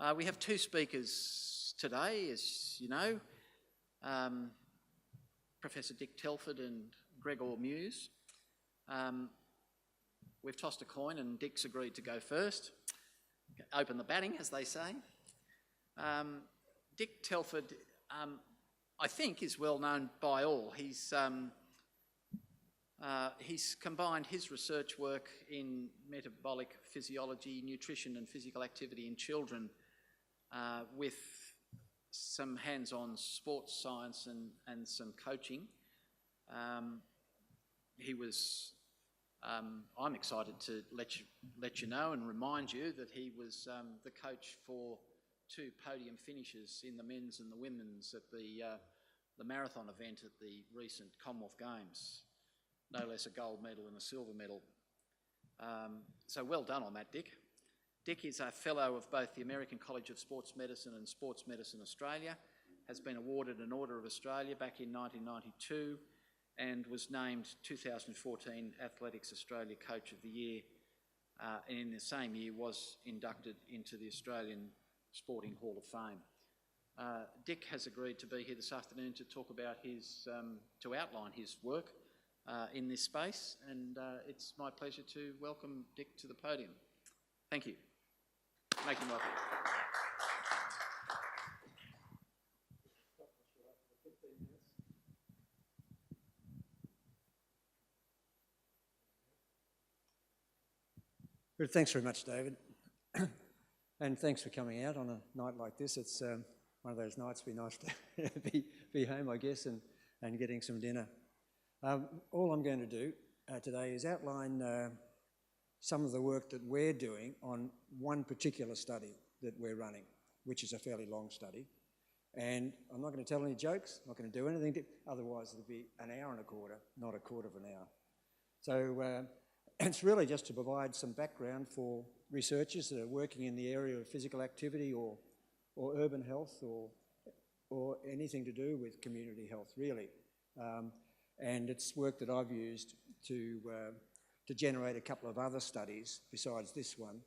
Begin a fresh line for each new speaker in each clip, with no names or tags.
We have two speakers today, as you know, Professor Dick Telford and Gregor Muse. We've tossed a coin and Dick's agreed to go first. Open the batting, as they say. Dick Telford, I think, is well known by all. He's combined his research work in metabolic physiology, nutrition and physical activity in children with some hands-on sports science and some coaching. I'm excited to let you know and remind you that he was the coach for two podium finishes in the men's and the women's at the marathon event at the recent Commonwealth Games. No less a gold medal and a silver medal. So well done on that, Dick. Dick is a fellow of both the American College of Sports Medicine and Sports Medicine Australia, has been awarded an Order of Australia back in 1992 and was named 2014 Athletics Australia Coach of the Year, and in the same year was inducted into the Australian Sporting Hall of Fame. Dick has agreed to be here this afternoon to talk about to outline his work in this space, and it's my pleasure to welcome Dick to the podium. Thank you. Make him welcome.
Good. Thanks very much, David. And thanks for coming out on a night like this. It's one of those nights it'd be nice to be home, I guess, and getting some dinner. All I'm going to do today is outline some of the work that we're doing on one particular study that we're running, which is a fairly long study. And I'm not going to tell any jokes, I'm not going to do anything, otherwise it'll be an hour and a quarter, not a quarter of an hour. So it's really just to provide some background for researchers that are working in the area of physical activity or urban health or anything to do with community health, really. And it's work that I've used to generate a couple of other studies besides this one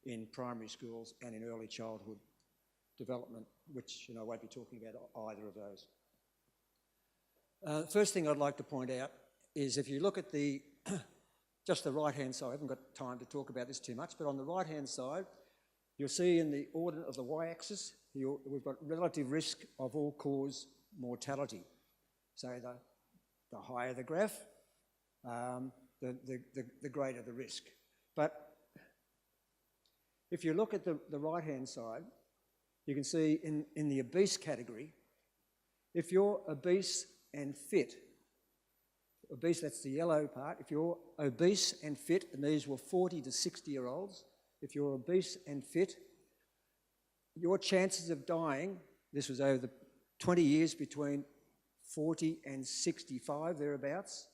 in primary schools and in early childhood development, which I won't be talking about either of those. First thing I'd like to point out is if you look at just the right-hand side, I haven't got time to talk about this too much, but on the right-hand side, you'll see in the ordinate of the y-axis, we've got relative risk of all-cause mortality. So the higher the graph, the greater the risk. But if you look at the right-hand side, you can see in the obese category, if you're obese and fit, obese, that's the yellow part, if you're obese and fit, and these were 40 to 60-year-olds, if you're obese and fit, your chances of dying, this was over the 20 years between 40 and 65, thereabouts.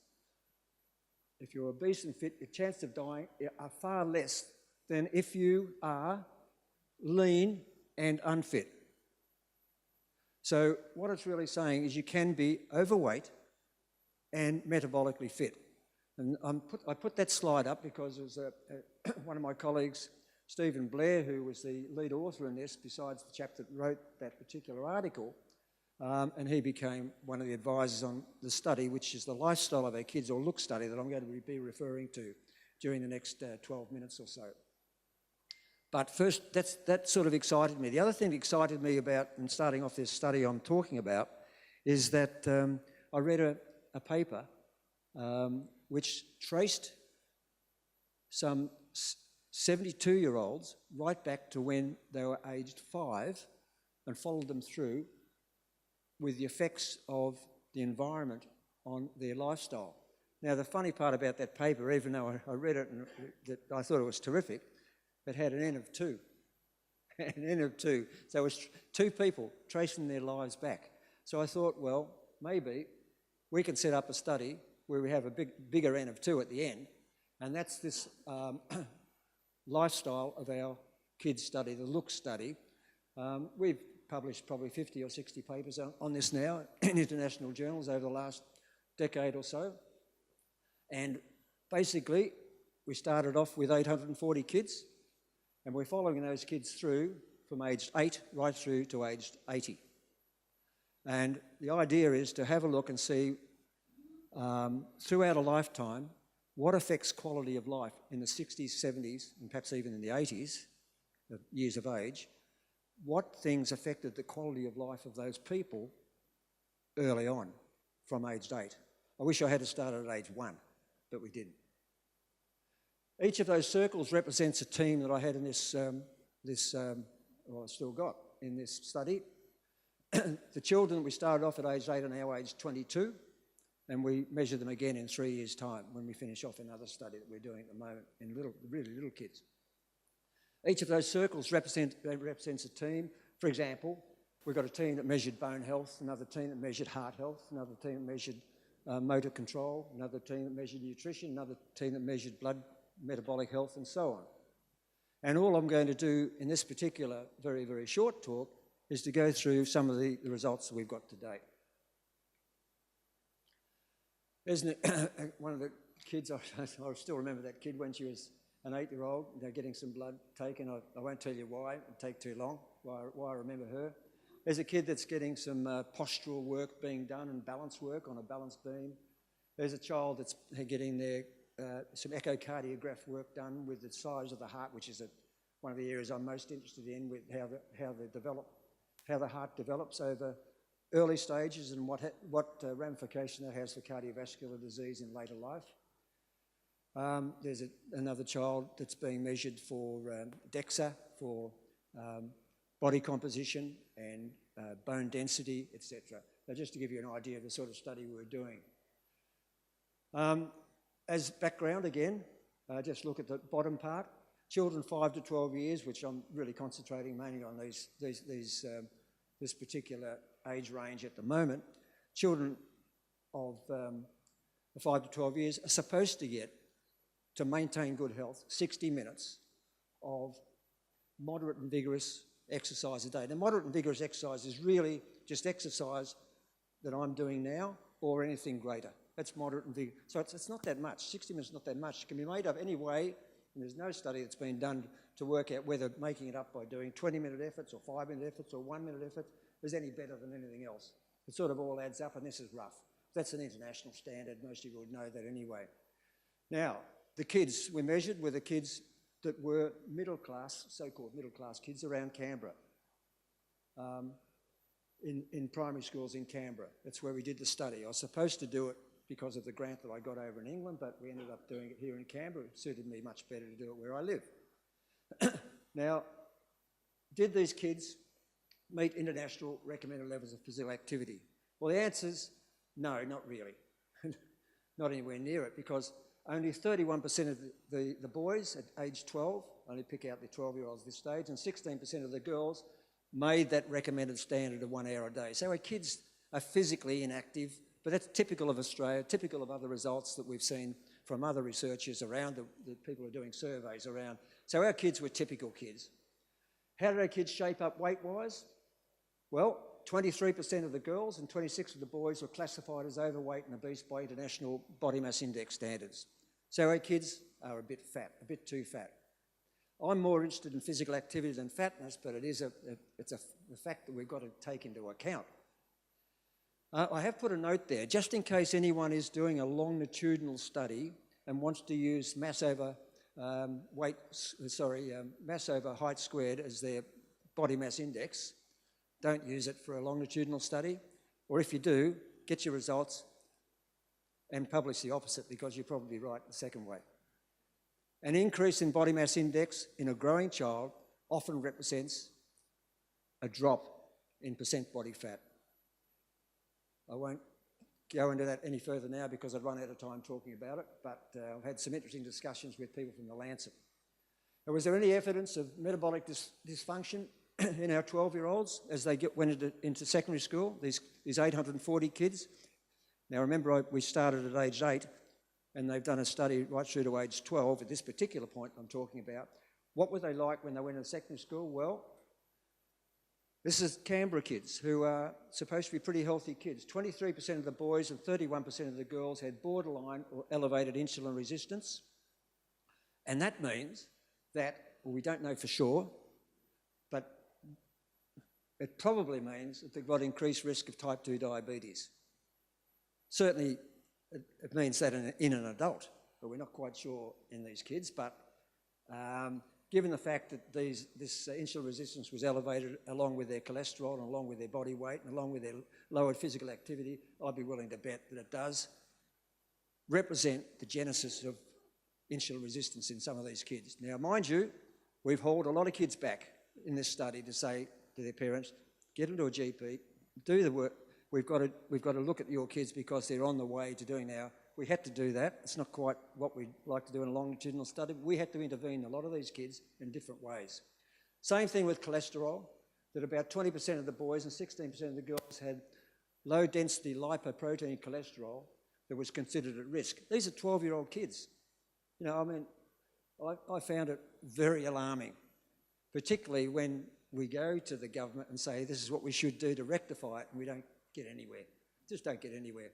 If you're obese and fit, your chances of dying are far less than if you are lean and unfit. So what it's really saying is you can be overweight and metabolically fit. And I put that slide up because it was one of my colleagues, Stephen Blair, who was the lead author in this, besides the chap that wrote that particular article, and he became one of the advisors on the study, which is the lifestyle of our kids, or look study, that I'm going to be referring to during the next 12 minutes or so. But first, that sort of excited me. The other thing that excited me about, in starting off this study I'm talking about, is that I read a paper which traced some 72-year-olds right back to when they were aged 5 and followed them through with the effects of the environment on their lifestyle. Now, the funny part about that paper, even though I read it and I thought it was terrific, it had an N of 2. An N of 2. So it was two people tracing their lives back. So I thought, well, maybe we can set up a study where we have a bigger N of 2 at the end, and that's this lifestyle of our kids study, the look study. We've published probably 50 or 60 papers on this now in international journals over the last decade or so. And basically, we started off with 840 kids, and we're following those kids through from aged 8 right through to aged 80. And the idea is to have a look and see throughout a lifetime what affects quality of life in the 60s, 70s, and perhaps even in the 80s, years of age. What things affected the quality of life of those people early on from aged 8? I wish I had started at age 1, but we didn't. Each of those circles represents a team that I had in this, I still got in this study. The children, we started off at age 8 and now age 22, and we measure them again in 3 years' time when we finish off another study that we're doing at the moment in really little kids. Each of those circles represents a team. For example, we've got a team that measured bone health, another team that measured heart health, another team that measured motor control, another team that measured nutrition, another team that measured blood metabolic health, and so on. And all I'm going to do in this particular very, very short talk is to go through some of the results that we've got to date. Isn't it one of the kids, I still remember that kid when she was an 8-year-old, getting some blood taken. I won't tell you why, it'd take too long, why I remember her. There's a kid that's getting some postural work being done and balance work on a balance beam. There's a child that's getting their some echocardiograph work done with the size of the heart, which is one of the areas I'm most interested in, with how the heart develops over early stages and what ramification that has for cardiovascular disease in later life. There's another child that's being measured for DEXA, for body composition and bone density, etc. So just to give you an idea of the sort of study we're doing. As background again, just look at the bottom part. Children 5 to 12 years, which I'm really concentrating mainly on this particular age range at the moment. Children of 5 to 12 years are supposed to get, to maintain good health, 60 minutes of moderate and vigorous exercise a day. Now, moderate and vigorous exercise is really just exercise that I'm doing now or anything greater. That's moderate and vigorous. So it's not that much. 60 minutes is not that much. It can be made up any way, and there's no study that's been done to work out whether making it up by doing 20-minute efforts or 5-minute efforts or 1-minute efforts is any better than anything else. It sort of all adds up, and this is rough. That's an international standard. Most of you would know that anyway. Now, the kids we measured were the kids that were middle class, so-called middle class kids around Canberra, in primary schools in Canberra. That's where we did the study. I was supposed to do it because of the grant that I got over in England, but we ended up doing it here in Canberra. It suited me much better to do it where I live. Now, did these kids meet international recommended levels of physical activity? Well, the answer's no, not really. Not anywhere near it, because only 31% of the boys at age 12, I only pick out the 12-year-olds at this stage, and 16% of the girls made that recommended standard of 1 hour a day. So our kids are physically inactive, but that's typical of Australia, typical of other results that we've seen from other researchers around, the people who are doing surveys around. So our kids were typical kids. How did our kids shape up weight-wise? Well, 23% of the girls and 26% of the boys were classified as overweight and obese by International Body Mass Index standards. So our kids are a bit fat, a bit too fat. I'm more interested in physical activity than fatness, but it's a fact that we've got to take into account. I have put a note there, just in case anyone is doing a longitudinal study and wants to use mass over height squared as their body mass index. Don't use it for a longitudinal study, or if you do, get your results and publish the opposite, because you're probably right the second way. An increase in body mass index in a growing child often represents a drop in percent body fat. I won't go into that any further now because I'd run out of time talking about it, but I've had some interesting discussions with people from the Lancet. Now, was there any evidence of metabolic dysfunction in our 12-year-olds as they went into secondary school, these 840 kids? Now, remember, we started at age 8, and they've done a study right through to age 12. At this particular point I'm talking about, what were they like when they went into secondary school? Well, this is Canberra kids who are supposed to be pretty healthy kids. 23% of the boys and 31% of the girls had borderline or elevated insulin resistance. And that means that, well, we don't know for sure, but it probably means that they've got increased risk of type 2 diabetes. Certainly, it means that in an adult, but we're not quite sure in these kids. But given the fact that this insulin resistance was elevated along with their cholesterol and along with their body weight and along with their lowered physical activity, I'd be willing to bet that it does represent the genesis of insulin resistance in some of these kids. Now, mind you, we've hauled a lot of kids back in this study to say to their parents, get them to a GP, do the work. We've got to look at your kids because they're on the way to doing now. We had to do that. It's not quite what we'd like to do in a longitudinal study. We had to intervene a lot of these kids in different ways. Same thing with cholesterol, that about 20% of the boys and 16% of the girls had low-density lipoprotein cholesterol that was considered at risk. These are 12-year-old kids. You know, I mean, I found it very alarming, particularly when we go to the government and say this is what we should do to rectify it, and we don't get anywhere. Just don't get anywhere.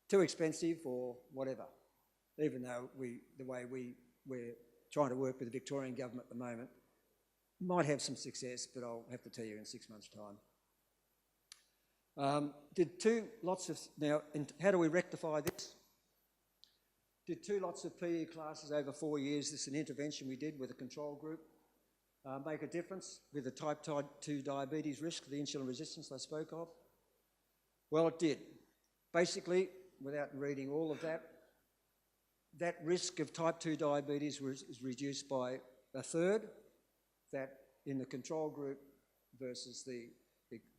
Too expensive or whatever, even though the way we're trying to work with the Victorian government at the moment might have some success, but I'll have to tell you in 6 months' time. Now, how do we rectify this? Did 2 lots of PE classes over 4 years. This is an intervention we did with a control group. Make a difference with the type 2 diabetes risk, the insulin resistance I spoke of? Well, it did. Basically, without reading all of that, that risk of type 2 diabetes was reduced by a third, that in the control group versus the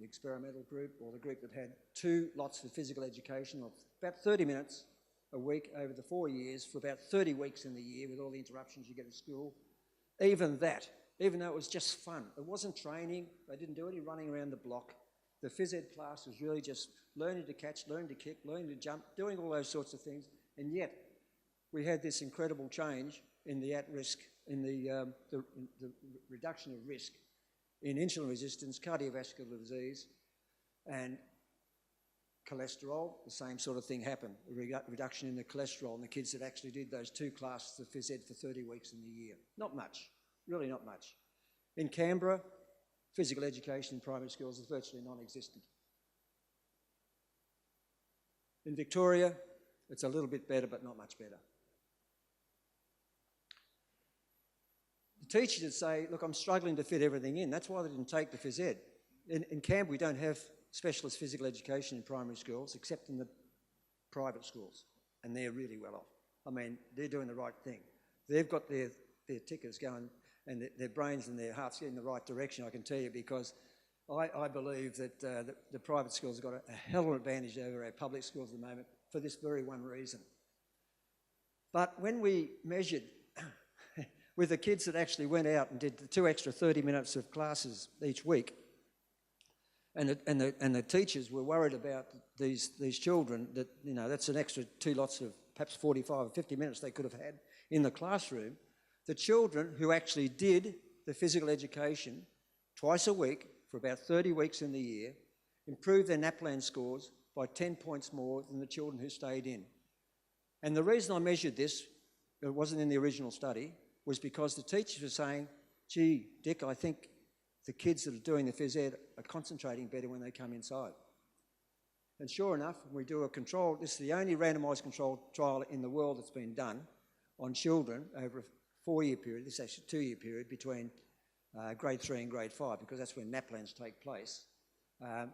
experimental group, or the group that had 2 lots of physical education of about 30 minutes a week over the 4 years for about 30 weeks in the year with all the interruptions you get at school. Even that, even though it was just fun, it wasn't training, they didn't do any running around the block. The phys ed class was really just learning to catch, learning to kick, learning to jump, doing all those sorts of things, and yet we had this incredible change in the at-risk, in the reduction of risk in insulin resistance, cardiovascular disease, and cholesterol. The same sort of thing happened, a reduction in the cholesterol in the kids that actually did those 2 classes of phys ed for 30 weeks in the year. Not much, really not much. In Canberra, physical education in primary schools is virtually non-existent. In Victoria, it's a little bit better, but not much better. The teachers would say, look, I'm struggling to fit everything in. That's why they didn't take the phys ed. In Canberra, we don't have specialist physical education in primary schools, except in the private schools, and they're really well off. I mean, they're doing the right thing. They've got their tickers going, and their brains and their hearts in the right direction, I can tell you, because I believe that the private schools have got a hell of an advantage over our public schools at the moment for this very one reason. But when we measured with the kids that actually went out and did the 2 extra 30 minutes of classes each week, and the teachers were worried about these children, that, you know, that's an extra 2 lots of perhaps 45 or 50 minutes they could have had in the classroom. The children who actually did the physical education twice a week for about 30 weeks in the year improved their NAPLAN scores by 10 points more than the children who stayed in. And the reason I measured this, it wasn't in the original study, was because the teachers were saying, gee, Dick, I think the kids that are doing the phys ed are concentrating better when they come inside. And sure enough, we do a control, this is the only randomised controlled trial in the world that's been done on children over a 4-year period, this is actually a 2-year period between grade 3 and grade 5, because that's when NAPLANs take place.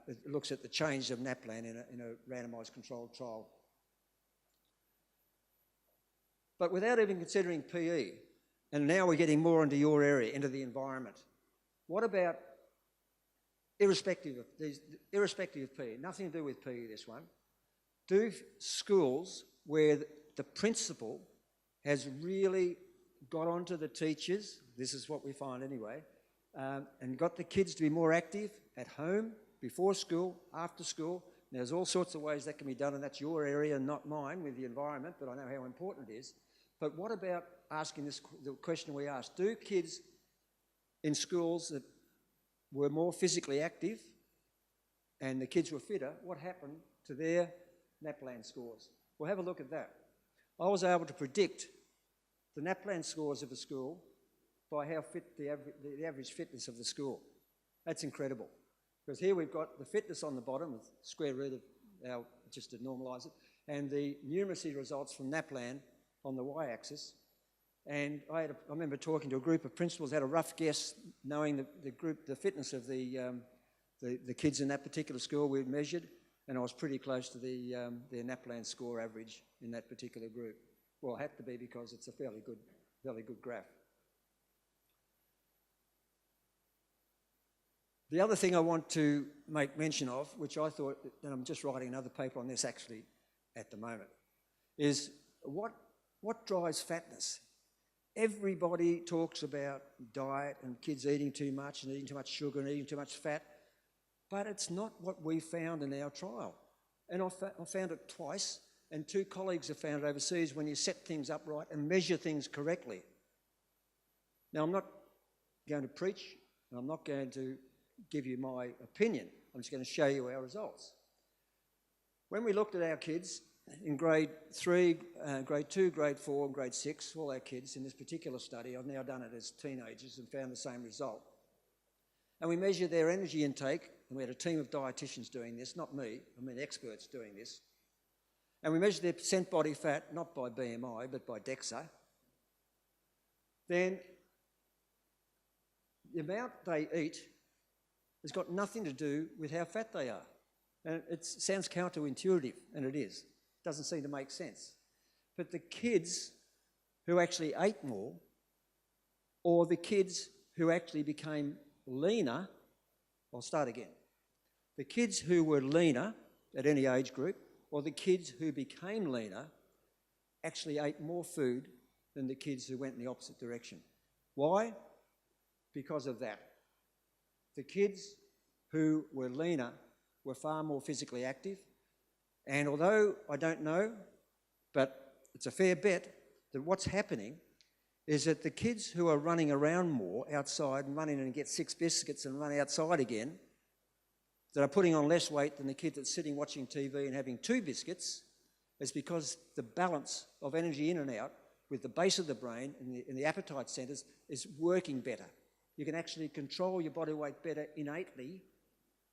It looks at the change of NAPLAN in a randomised controlled trial. But without even considering PE, and now we're getting more into your area, into the environment, what about, irrespective of PE, nothing to do with PE this one, do schools where the principal has really got onto the teachers, this is what we find anyway, and got the kids to be more active at home, before school, after school. Now, there's all sorts of ways that can be done, and that's your area, not mine, with the environment, but I know how important it is. But what about asking this, the question we asked, do kids in schools that were more physically active and the kids were fitter, what happened to their NAPLAN scores? We'll have a look at that. I was able to predict the NAPLAN scores of a school by how fit the average fitness of the school. That's incredible. Because here we've got the fitness on the bottom, with square root of our, just to normalise it, and the numeracy results from NAPLAN on the y-axis. And I remember talking to a group of principals, had a rough guess, knowing the fitness of the kids in that particular school we'd measured, and I was pretty close to their NAPLAN score average in that particular group. Well, it had to be because it's a fairly good graph. The other thing I want to make mention of, which I thought, and I'm just writing another paper on this actually at the moment, is what drives fatness? Everybody talks about diet and kids eating too much and eating too much sugar and eating too much fat, but it's not what we found in our trial. And I found it twice, and 2 colleagues have found it overseas when you set things up right and measure things correctly. Now, I'm not going to preach, and I'm not going to give you my opinion. I'm just going to show you our results. When we looked at our kids in grade 3, grade 2, grade 4 and grade 6, all our kids in this particular study, I've now done it as teenagers and found the same result. And we measured their energy intake, and we had a team of dietitians doing this, not me, I mean experts doing this. And we measured their percent body fat, not by BMI, but by DEXA. Then the amount they eat has got nothing to do with how fat they are. And it sounds counterintuitive, and it is. It doesn't seem to make sense. But the kids who actually ate more, or the kids who actually became leaner, I'll start again. The kids who were leaner at any age group, or the kids who became leaner, actually ate more food than the kids who went in the opposite direction. Why? Because of that. The kids who were leaner were far more physically active, and although I don't know, but it's a fair bet that what's happening is that the kids who are running around more outside and running and get 6 biscuits and run outside again, that are putting on less weight than the kid that's sitting watching TV and having 2 biscuits, is because the balance of energy in and out with the base of the brain and the appetite centres is working better. You can actually control your body weight better innately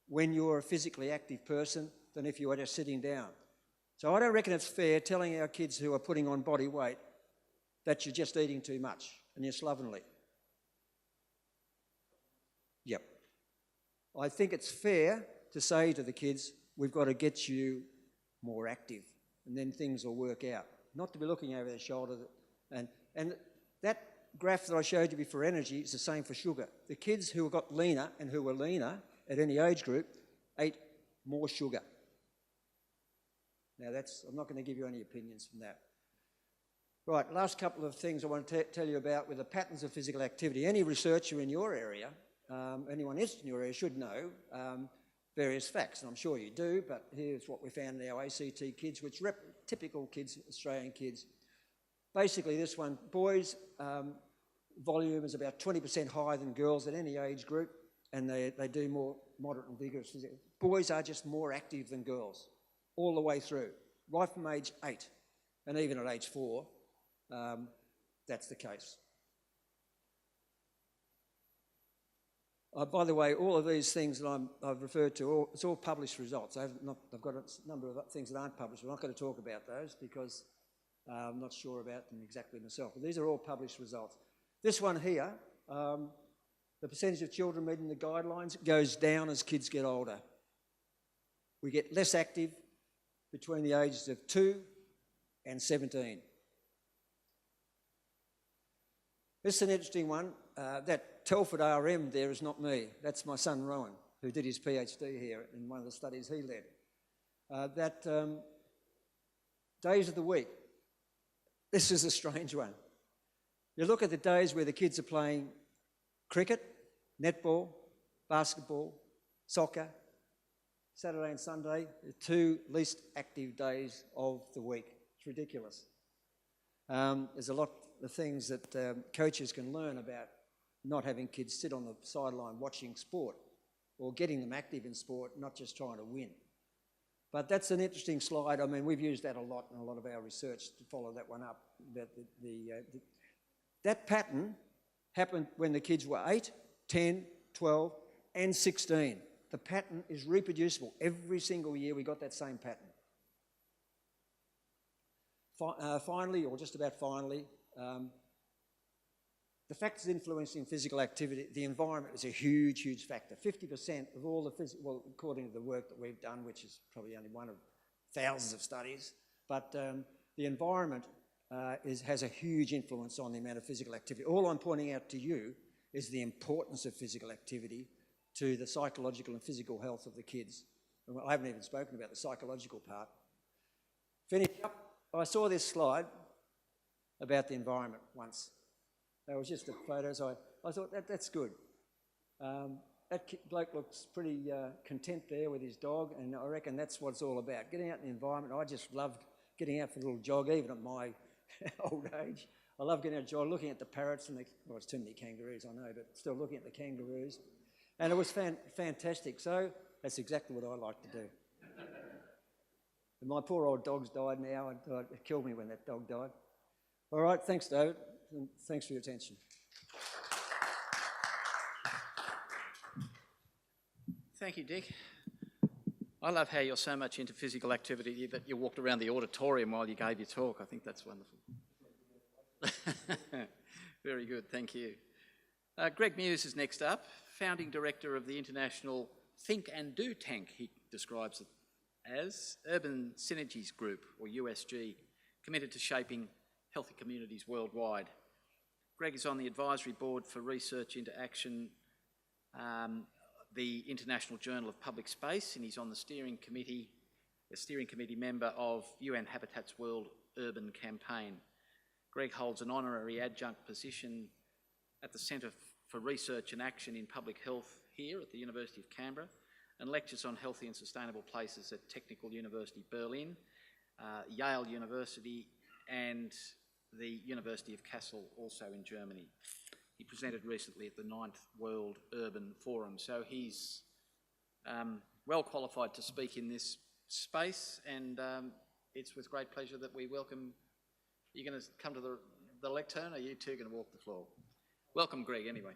when you're a physically active person than if you were just sitting down. So I don't reckon it's fair telling our kids who are putting on body weight that you're just eating too much and you're slovenly. Yep. I think it's fair to say to the kids, we've got to get you more active, and then things will work out. Not to be looking over their shoulder. And that graph that I showed you before energy is the same for sugar. The kids who got leaner and who were leaner at any age group ate more sugar. Now I'm not going to give you any opinions from that. Right, last couple of things I want to tell you about with the patterns of physical activity. Any researcher in your area, anyone interested in your area should know various facts, and I'm sure you do, but here's what we found in our ACT kids, which typical kids, Australian kids. Basically this one, boys' volume is about 20% higher than girls at any age group, and they do more moderate and vigorous physical. Boys are just more active than girls, all the way through, right from age 8, and even at age 4, that's the case. By the way, all of these things that I've referred to, it's all published results. I've got a number of things that aren't published. We're not going to talk about those because I'm not sure about them exactly myself. But these are all published results. This one here, the percentage of children meeting the guidelines goes down as kids get older. We get less active between the ages of 2 and 17. This is an interesting one. That Telford RM there is not me. That's my son Rowan, who did his PhD here in one of the studies he led. Days of the week. This is a strange one. You look at the days where the kids are playing cricket, netball, basketball, soccer, Saturday and Sunday, the 2 least active days of the week. It's ridiculous. There's a lot of things that coaches can learn about not having kids sit on the sideline watching sport or getting them active in sport, not just trying to win. But that's an interesting slide. I mean, we've used that a lot in a lot of our research to follow that one up. That pattern happened when the kids were 8, 10, 12, and 16. The pattern is reproducible. Every single year we got that same pattern. Finally, or just about finally, the factors influencing physical activity, the environment is a huge, huge factor. 50% of all the well, according to the work that we've done, which is probably only one of thousands of studies, but the environment has a huge influence on the amount of physical activity. All I'm pointing out to you is the importance of physical activity to the psychological and physical health of the kids. And I haven't even spoken about the psychological part. Finish up. I saw this slide about the environment once. There was just the photos. I thought, that's good. That bloke looks pretty content there with his dog, and I reckon that's what it's all about. Getting out in the environment. I just loved getting out for a little jog, even at my old age. I love getting out a jog, looking at the parrots and well, it's too many kangaroos, I know, but still looking at the kangaroos. And it was fantastic. So that's exactly what I like to do. And my poor old dog's died now, and it killed me when that dog died. All right, thanks, David, and thanks for your attention.
Thank you, Dick. I love how you're so much into physical activity that you walked around the auditorium while you gave your talk. I think that's wonderful. Very good, thank you. Greg Muse is next up, founding director of the international Think and Do Tank, he describes it as, Urban Synergies Group, or USG, committed to shaping healthy communities worldwide. Greg is on the advisory board for research into action, the International Journal of Public Space, and he's on the steering committee member of UN Habitat's World Urban Campaign. Greg holds an honorary adjunct position at the Centre for Research and Action in Public Health here at the University of Canberra, and lectures on healthy and sustainable places at Technical University Berlin, Yale University, and the University of Kassel, also in Germany. He presented recently at the 9th World Urban Forum, so he's well qualified to speak in this space, and it's with great pleasure that we welcome. You're going to come to the lectern, or are you two going to walk the floor? Welcome, Greg, anyway.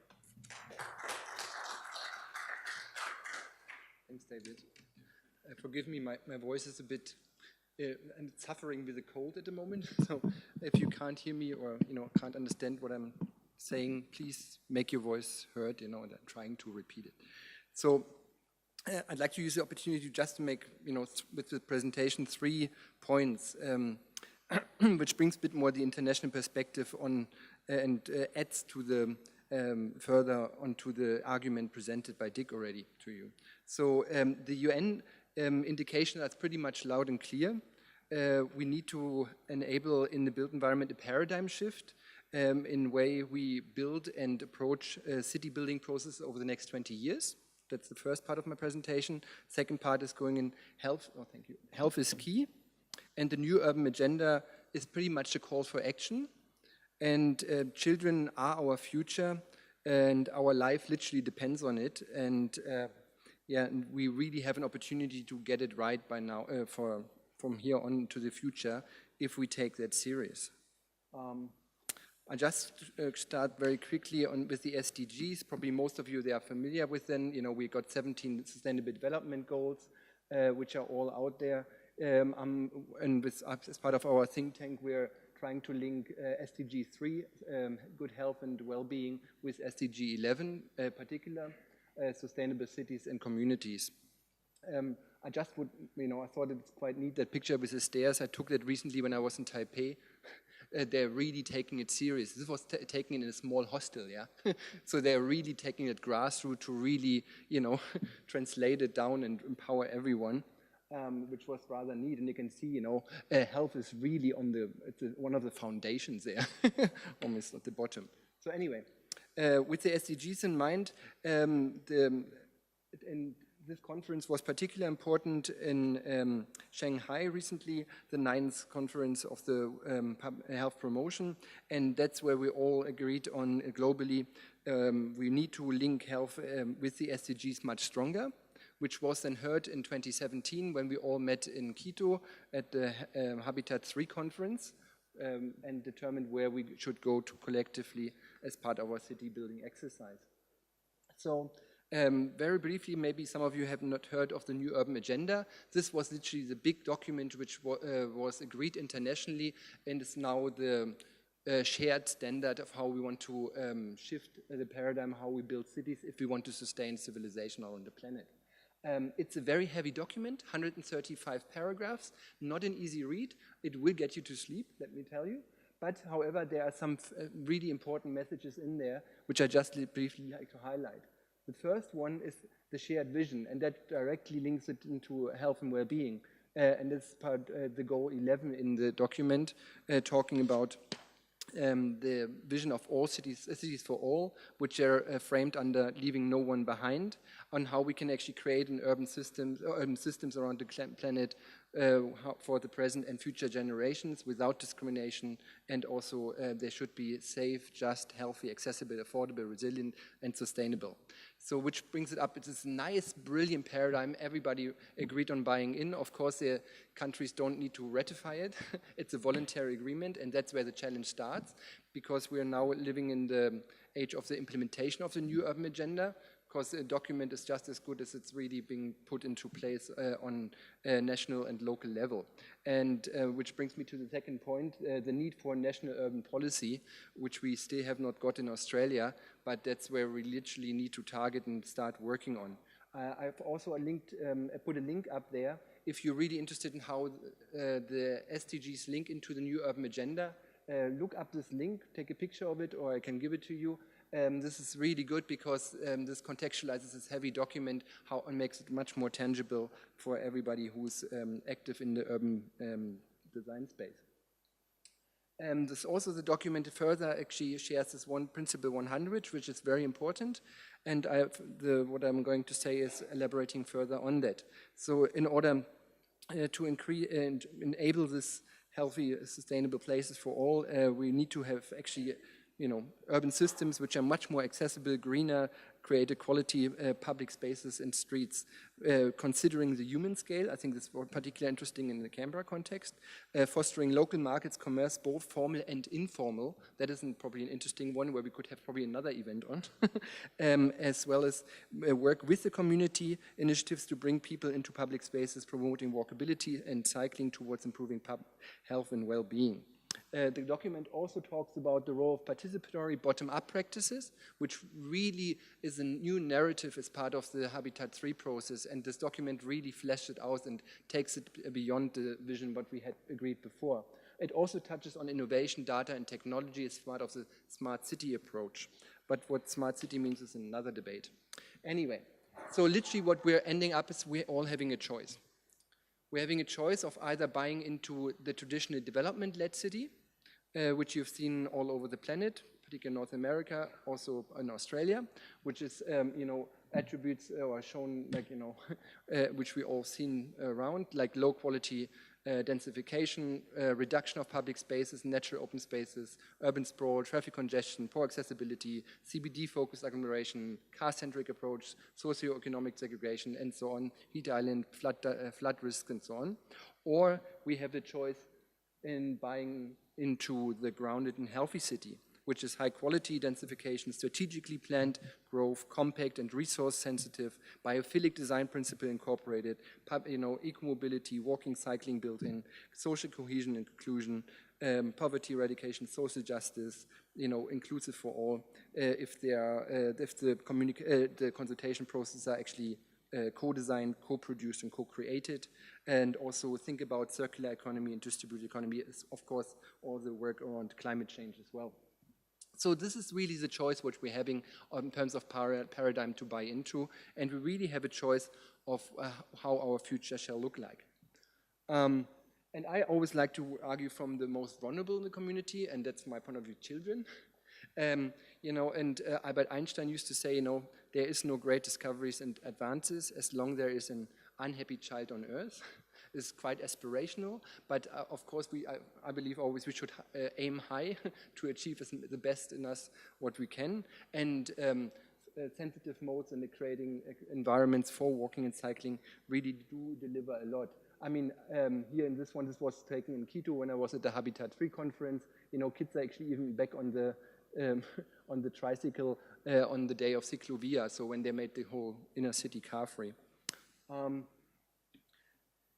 Thanks, David. Forgive me, my voice is a bit, I'm suffering with a cold at the moment, so if you can't hear me or can't understand what I'm saying, please make your voice heard, and I'm trying to repeat it. So I'd like to use the opportunity just to make, with the presentation, 3 points, which brings a bit more the international perspective on and adds to the further onto the argument presented by Dick already to you. So the UN indication is pretty much loud and clear. We need to enable in the built environment a paradigm shift in way we build and approach city building process over the next 20 years. That's the first part of my presentation. Second part is going in health. Oh, thank you. Health is key. And the new urban agenda is pretty much a call for action. And children are our future, and our life literally depends on it. And and we really have an opportunity to get it right by now, from here on to the future, if we take that serious. I just start very quickly with the SDGs. Probably most of you, they are familiar with them. We got 17 Sustainable Development Goals, which are all out there. And as part of our think tank, we're trying to link SDG 3, good health and well-being, with SDG 11, particular, sustainable cities and communities. I just would, I thought it's quite neat, that picture with the stairs. I took that recently when I was in Taipei. They're really taking it serious. This was taken in a small hostel, yeah? So they're really taking it grassroots to really, translate it down and empower everyone. Which was rather neat, and you can see, health is really on one of the foundations there, almost at the bottom. So anyway, with the SDGs in mind, this conference was particularly important in Shanghai recently, the 9th conference of the health promotion, and that's where we all agreed on globally we need to link health with the SDGs much stronger, which was then heard in 2017 when we all met in Quito at the Habitat 3 conference and determined where we should go to collectively as part of our city building exercise. So Very briefly, maybe some of you have not heard of the New Urban Agenda. This was literally the big document which was agreed internationally and is now the shared standard of how we want to shift the paradigm, how we build cities if we want to sustain civilization on the planet. It's a very heavy document, 135 paragraphs, not an easy read. It will get you to sleep, let me tell you. But however, there are some really important messages in there which I just briefly like to highlight. The first one is the shared vision, and that directly links it into health and well-being. And this is part the goal 11 in the document, talking about the vision of all cities for all, which are framed under leaving no one behind, on how we can actually create an urban systems around the planet for the present and future generations without discrimination, and also they should be safe, just, healthy, accessible, affordable, resilient, and sustainable. So which brings it up, it's this nice, brilliant paradigm everybody agreed on buying in. Of course, the countries don't need to ratify it. It's a voluntary agreement, and that's where the challenge starts, because we are now living in the age of the implementation of the New Urban Agenda, because the document is just as good as it's really being put into place on a national and local level. And which brings me to the second point, the need for national urban policy, which we still have not got in Australia, but that's where we literally need to target and start working on. I've also put a link up there. If you're really interested in how the SDGs link into the New Urban Agenda, look up this link, take a picture of it, or I can give it to you. This is really good because this contextualizes this heavy document and makes it much more tangible for everybody who's active in the urban design space. This also, the document further actually shares this one principle 100, which is very important. And what I'm going to say is elaborating further on that. So in order to increase and enable this healthy, sustainable places for all, we need to have actually urban systems which are much more accessible, greener, create quality public spaces and streets, considering the human scale. I think this is particularly interesting in the Canberra context. Fostering local markets, commerce, both formal and informal. That isn't probably an interesting one where we could have probably another event on. As well as work with the community initiatives to bring people into public spaces, promoting walkability and cycling towards improving health and well-being. The document also talks about the role of participatory bottom-up practices, which really is a new narrative as part of the Habitat 3 process, and this document really fleshes it out and takes it beyond the vision what we had agreed before. It also touches on innovation, data, and technology as part of the smart city approach. But what smart city means is another debate. Anyway, so literally what we're ending up is we're all having a choice. We're having a choice of either buying into the traditional development-led city, which you've seen all over the planet, particularly in North America, also in Australia, which is, attributes or shown, like, which we all seen around, like low quality densification, reduction of public spaces, natural open spaces, urban sprawl, traffic congestion, poor accessibility, CBD-focused agglomeration, car-centric approach, socioeconomic segregation, and so on, heat island, flood risk, and so on. Or we have the choice in buying into the grounded and healthy city, which is high quality densification, strategically planned growth, compact and resource sensitive, biophilic design principle incorporated, eco-mobility, walking, cycling built in, social cohesion and inclusion, poverty eradication, social justice, inclusive for all, if the consultation processes are actually co-designed, co-produced, and co-created, and also think about circular economy and distributed economy is, of course, all the work around climate change as well. So this is really the choice which we're having in terms of paradigm to buy into, and we really have a choice of how our future shall look like. And I always like to argue from the most vulnerable in the community, and that's my point of view, children. Albert Einstein used to say, there is no great discoveries and advances as long there is an unhappy child on earth. It's quite aspirational, but of course I believe always we should aim high to achieve the best in us what we can, and sensitive modes and creating environments for walking and cycling really do deliver a lot. I mean, here in this one, this was taken in Quito when I was at the Habitat 3 conference. Kids are actually even back on the on the tricycle on the day of Ciclovia, so when they made the whole inner city car free.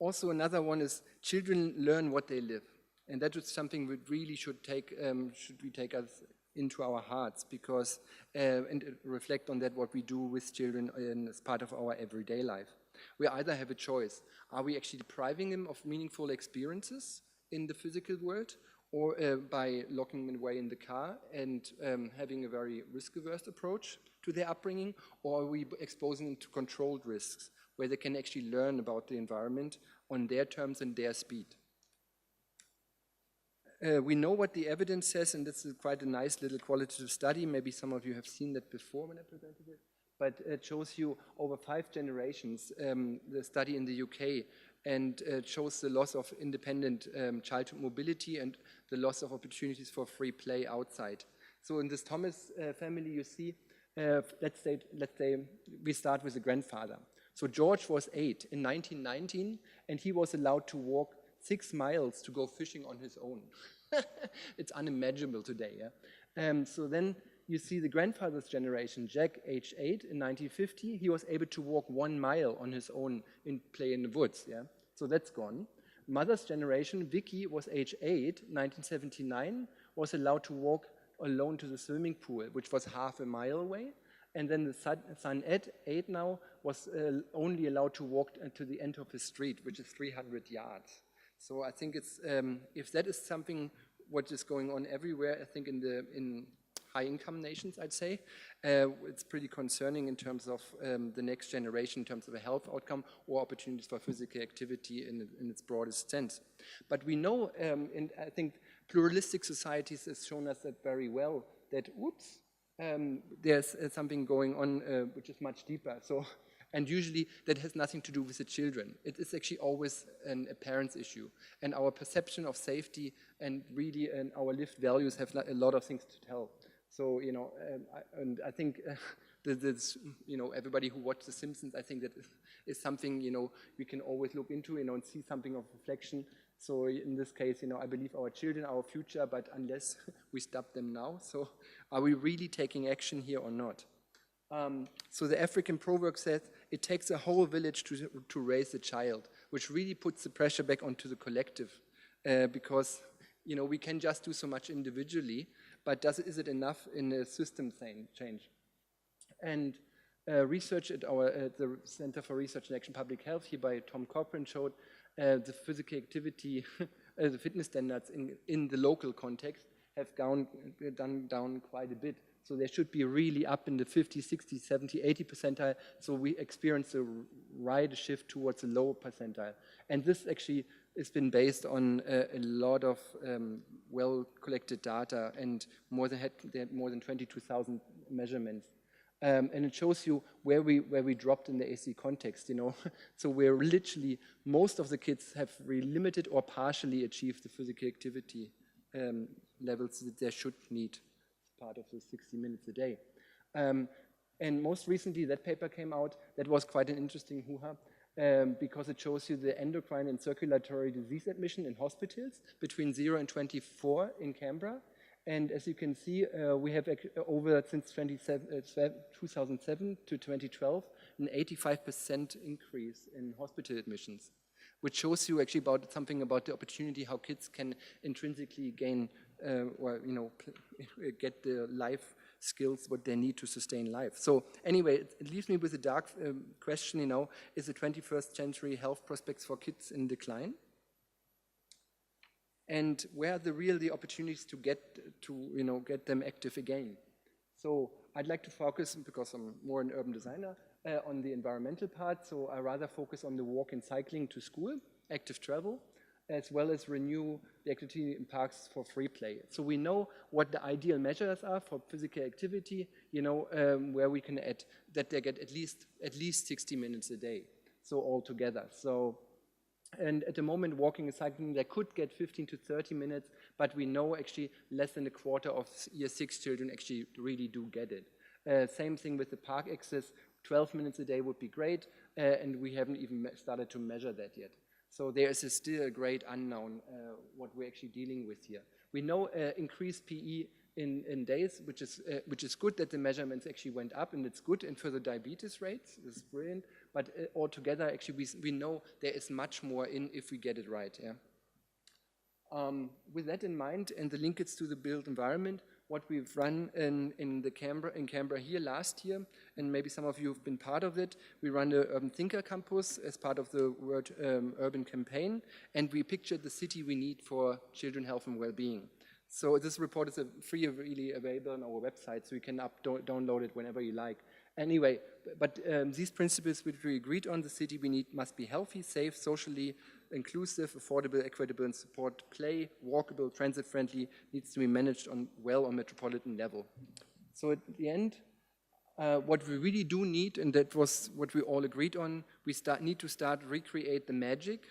Also, another one is children learn what they live, and that is something we really should take us into our hearts, because and reflect on that what we do with children as part of our everyday life. We either have a choice: are we actually depriving them of meaningful experiences in the physical world, or by locking them away in the car and having a very risk-averse approach to their upbringing, or are we exposing them to controlled risks, where they can actually learn about the environment on their terms and their speed. We know what the evidence says, and this is quite a nice little qualitative study. Maybe some of you have seen that before when I presented it, but it shows you over 5 generations, the study in the UK, and shows the loss of independent childhood mobility and the loss of opportunities for free play outside. So in this Thomas family, you see, let's say we start with the grandfather. So George was 8 in 1919, and he was allowed to walk 6 miles to go fishing on his own. It's unimaginable today. Yeah? So then you see the grandfather's generation, Jack, age 8 in 1950, he was able to walk 1 mile on his own and play in the woods. Yeah? So that's gone. Mother's generation, Vicky, was age 8, 1979, was allowed to walk alone to the swimming pool, which was half a mile away. And then the son Ed, 8 now, was only allowed to walk to the end of his street, which is 300 yards. So I think it's, if that is something what is going on everywhere, I think in high-income nations, I'd say, it's pretty concerning in terms of the next generation, in terms of a health outcome or opportunities for physical activity in its broadest sense. But we know, and I think pluralistic societies has shown us that very well, that, there's something going on which is much deeper. So, and usually that has nothing to do with the children. It is actually always a parent's issue. And our perception of safety and really our lived values have a lot of things to tell. So, you know, and I think you know, everybody who watched The Simpsons, I think that is something, you know, we can always look into, you know, and see something of reflection. So in this case, you know, I believe our children are our future, but unless we stop them now, so are we really taking action here or not? So the African proverb says, it takes a whole village to raise a child, which really puts the pressure back onto the collective, because, you know, we can just do so much individually, but is it enough in a system change? And research at the Center for Research and Action Public Health here by Tom Cochran showed the physical activity, the fitness standards in the local context have gone down quite a bit. So they should be really up in the 50, 60, 70, 80 percentile. So we experience a right shift towards a lower percentile. And this actually has been based on a lot of well-collected data, and they had more than 22,000 measurements. And it shows you where we dropped in the AC context, you know. So where literally most of the kids have really limited or partially achieved the physical activity levels that they should need as part of the 60 minutes a day. And most recently, that paper came out. That was quite an interesting hoo-ha, because it shows you the endocrine and circulatory disease admission in hospitals between 0 and 24 in Canberra. And as you can see, we have over since 2007 to 2012 an 85% increase in hospital admissions, which shows you actually about something about the opportunity how kids can intrinsically gain or, you know, get the life skills what they need to sustain life. So anyway, it leaves me with a dark question, you know, is the 21st century health prospects for kids in decline? And where are the opportunities to get them active again? So I'd like to focus, because I'm more an urban designer, on the environmental part. So I rather focus on the walk and cycling to school, active travel, as well as renew the activity in parks for free play. So we know what the ideal measures are for physical activity, you know, where we can add that they get at least 60 minutes a day. So all together. So. And at the moment, walking and cycling, they could get 15 to 30 minutes, but we know actually less than a quarter of year 6 children actually really do get it. Same thing with the park access, 12 minutes a day would be great, and we haven't even started to measure that yet. So there is still a great unknown what we're actually dealing with here. We know increased PE in days, which is good that the measurements actually went up, and it's good. And for the diabetes rates, it's brilliant. But altogether, actually, we know there is much more in if we get it right. Yeah. With that in mind, and the linkage to the built environment, what we've run in Canberra here last year, and maybe some of you have been part of it, we run the Urban Thinker Campus as part of the World Urban Campaign, and we pictured the city we need for children, health, and well-being. So this report is freely available on our website, so you can download it whenever you like. Anyway, but these principles which we agreed on, the city we need must be healthy, safe, socially inclusive, affordable, equitable, and support play, walkable, transit-friendly, needs to be managed on metropolitan level. So at the end, what we really do need, and that was what we all agreed on, we need to start recreate the magic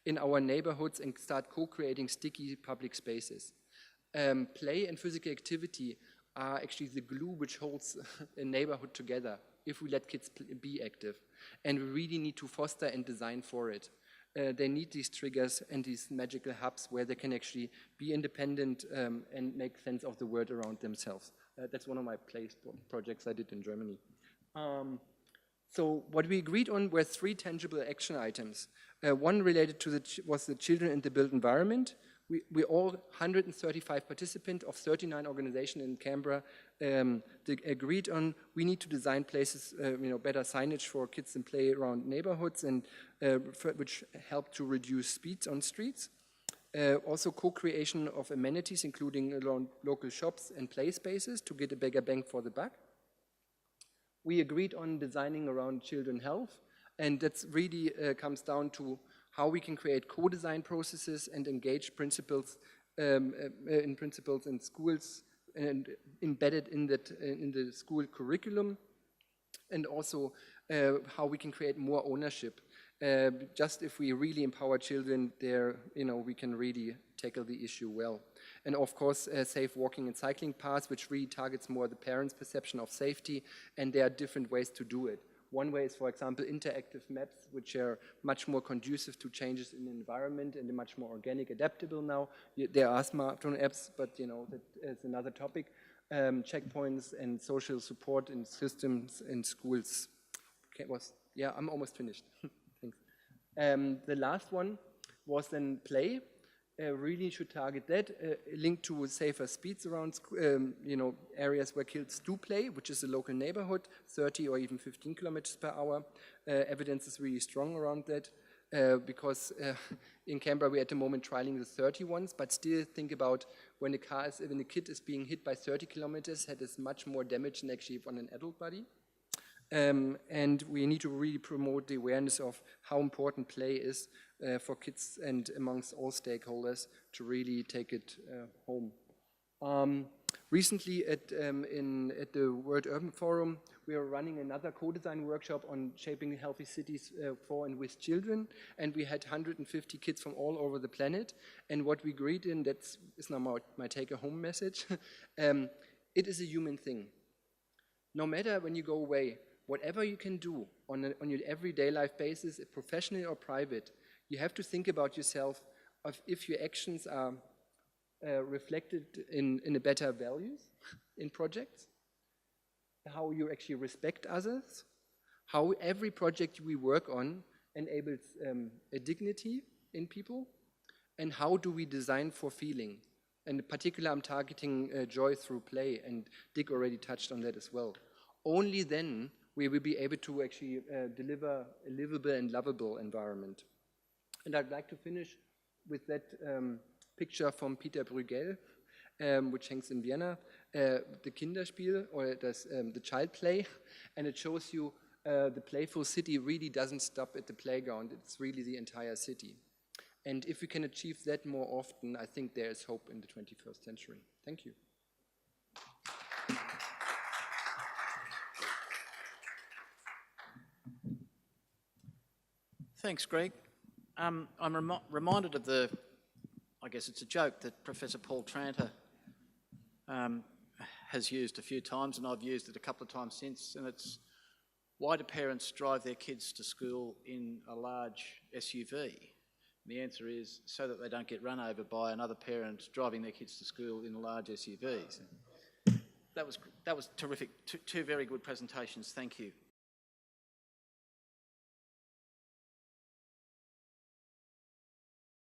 in our neighborhoods and start co-creating sticky public spaces. Play and physical activity are actually the glue which holds a neighborhood together if we let kids be active. And we really need to foster and design for it. They need these triggers and these magical hubs where they can actually be independent and make sense of the world around themselves. That's one of my play projects I did in Germany. So what we agreed on were 3 tangible action items. One related to was the children in the built environment. We all 135 participants of 39 organizations in Canberra agreed on we need to design places, better signage for kids and play around neighborhoods, and which help to reduce speeds on streets. Also co-creation of amenities, including around local shops and play spaces to get a bigger bang for the buck. We agreed on designing around children health, and that's really comes down to how we can create co-design processes and engage principals in schools and embedded in the school curriculum, and also how we can create more ownership. Just if we really empower children there, we can really tackle the issue well. And of course, safe walking and cycling paths, which really targets more the parents' perception of safety, and there are different ways to do it. One way is, for example, interactive maps, which are much more conducive to changes in the environment and much more organic, adaptable now. There are smartphone apps, but that is another topic. Checkpoints and social support in systems in schools. Okay, I'm almost finished. Thanks. The last one was then play. Really should target that, linked to safer speeds around areas where kids do play, which is a local neighborhood, 30 or even 15 kilometers per hour. Evidence is really strong around that because in Canberra we're at the moment trialing the 30 ones, but still think about when a kid is being hit by 30 kilometers, that is much more damage than actually on an adult body. And we need to really promote the awareness of how important play is for kids and amongst all stakeholders to really take it home. Recently at the World Urban Forum, we are running another co-design workshop on shaping healthy cities for and with children, and we had 150 kids from all over the planet. And what we agreed in, that is now my take-home message, it is a human thing. No matter when you go away, whatever you can do on your everyday life basis, professionally or private, you have to think about yourself if your actions are reflected in a better values in projects, how you actually respect others, how every project we work on enables a dignity in people, and how do we design for feeling. And in particular, I'm targeting joy through play, and Dick already touched on that as well. Only then we will be able to actually deliver a livable and lovable environment. And I'd like to finish with that picture from Peter Bruegel, which hangs in Vienna, the Kinderspiel, or the child play, and it shows you the playful city really doesn't stop at the playground, it's really the entire city. And if we can achieve that more often, I think there is hope in the 21st century. Thank you.
Thanks, Greg. I'm reminded of I guess it's a joke that Professor Paul Tranter has used a few times, and I've used it a couple of times since, and it's, why do parents drive their kids to school in a large SUV? And the answer is so that they don't get run over by another parent driving their kids to school in large SUVs. that was terrific. Two very good presentations. Thank you.